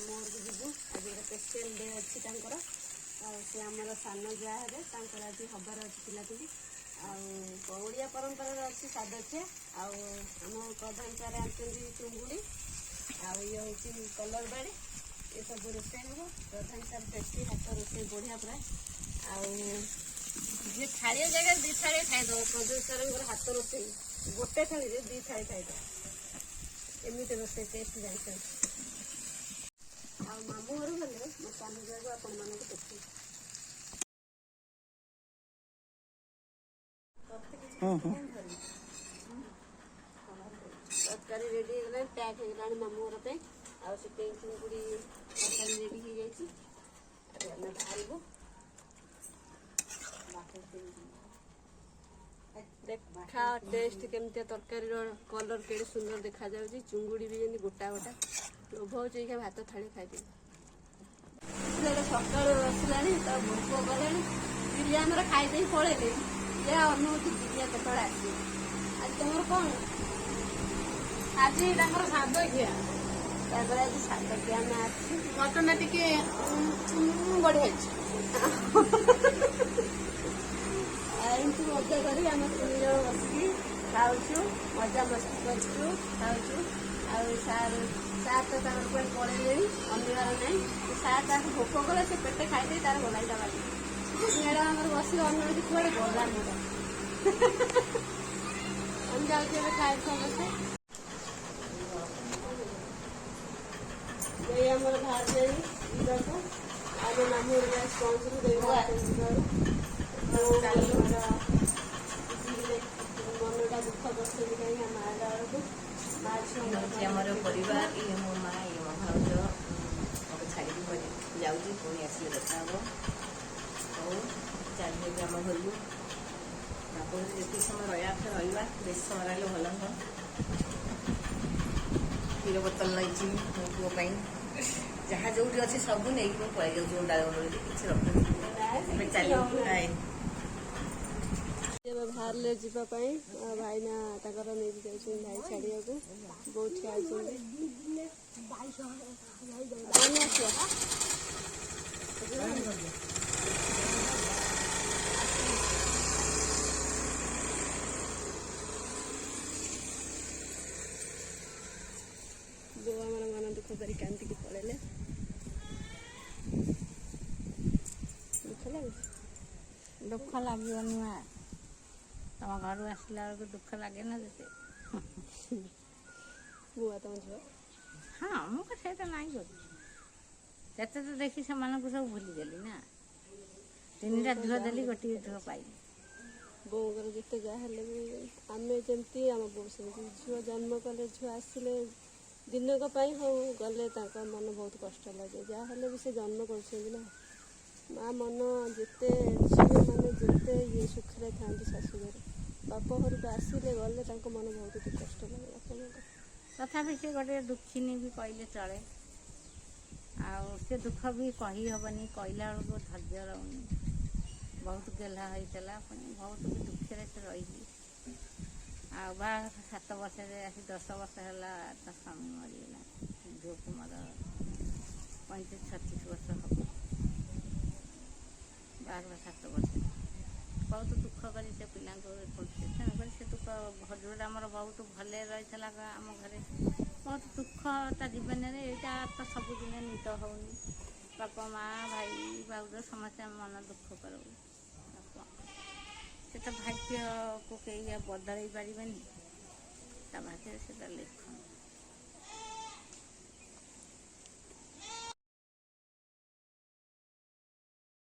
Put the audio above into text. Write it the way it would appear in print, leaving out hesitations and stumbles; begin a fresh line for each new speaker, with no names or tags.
मामू घर को जीवु आज एक स्पेशल डे अच्छी से आमर सान जा हे आज हबार अच्छी पिलापी आड़िया परंपरा अच्छी सादक्य आम प्रधान सारे आनी चुंगुड़ी ये हूँ कलर बाड़ी ये सब रोषे हम प्रधान सार टेस्टी हाथ रोषे बढ़िया प्राय जी थाड़िया जगह दी थाड़ी खाईद प्रधान सार हाथ रोषे गोटे थाली दी थाड़ी खाईद एमती रोषे टेस्ट जानते मामू घर गले मो सान जाएगा आपण मान देखिए तरकारी रेडी हो पैक हो मामू घर पे चिंगुड़ी तरकारी रेडी हो जाए बाहर देखा टेस्ट केमती तरकारी कलर के सुंदर देखा जाऊँगी चुंगुड़ी भी जमी गोटा गोटा लोभ हो भात थाली खाई सका आसला तो भोक गला बिरिया आमर खाई पड़े ये अनुमति बिरिया केत आस आज तुम कौन आज सादकिया आज सादकिया मटन टी बढ़िया एमती मजा करी आम 3 जन बसिकी खाऊ मजा मस्ती करूँ खाऊ सार तो पड़े अनिवार ना सार तार भोक गला से पेटे खाई तार गला मैडम बस अनुमति कड़े गला हम जाऊँ खाए समस्ते आम बाहर जाइए आम मामू मनटा दुख बस कहीं आम आला बेलू
आमर परिवार ये मो माँ ये मो भाज मत छाड़ी जाऊँगी पुणी आसिले देखा हम चलिए भी आम घर को जी समय रहा बेस समय रही भल नुह क्षीर बोतल नहीं मो पुओं जहाँ जो अच्छे सब नहीं पलि जाऊँ डाल किसी रख चलिए
बाहर ले जावाई भाईना नहीं भाई छाड़िया को बहुत खाई बो आम मन दुख कर कांदिकी पड़े
दुख लगे नुआ तुम घर आसला बेलू दुख लगे ना जैसे
बुआ तुम झील
हाँ मुझे ना करते तो देखी से सब भूलीगली ना 3टा झुआ देली गोटे झुआ पाइली
बोर जिते जहाँ भी आम जमी आम बो झुआ जन्म कले झुआ आसिले दिनक हो गले मन बहुत कष्ट लगे जहाँ भी से जन्म कर माँ मन जिते झील मैंने जिते ये सुखरे था शाशुघर बाप घर को आसिले गले मन बहुत कष्ट लगे
तथापि से गोटे दुखिनी भी कहले चले से दुख भी कही हेनी कहला बेलू धैर्य रोनी बहुत गेला होता बहुत भी दुखे से रही बा 7 वर्ष आसी 10 वर्ष है स्वामी मरीगला झील को मोर 35-36 वर्ष हम बाहर 7 वर्ष बहुत दुख कर से पिला तेनाली से दुख भजूर आमर बहुत भल रही आम घर बहुत दुख जीवन में यहाँ तो सबुदिन निद होनी बापा माँ भाई बाबू समस्त मन दुख करूँ से तो भाग्य को कई बदल पारे भाग्य से लिखन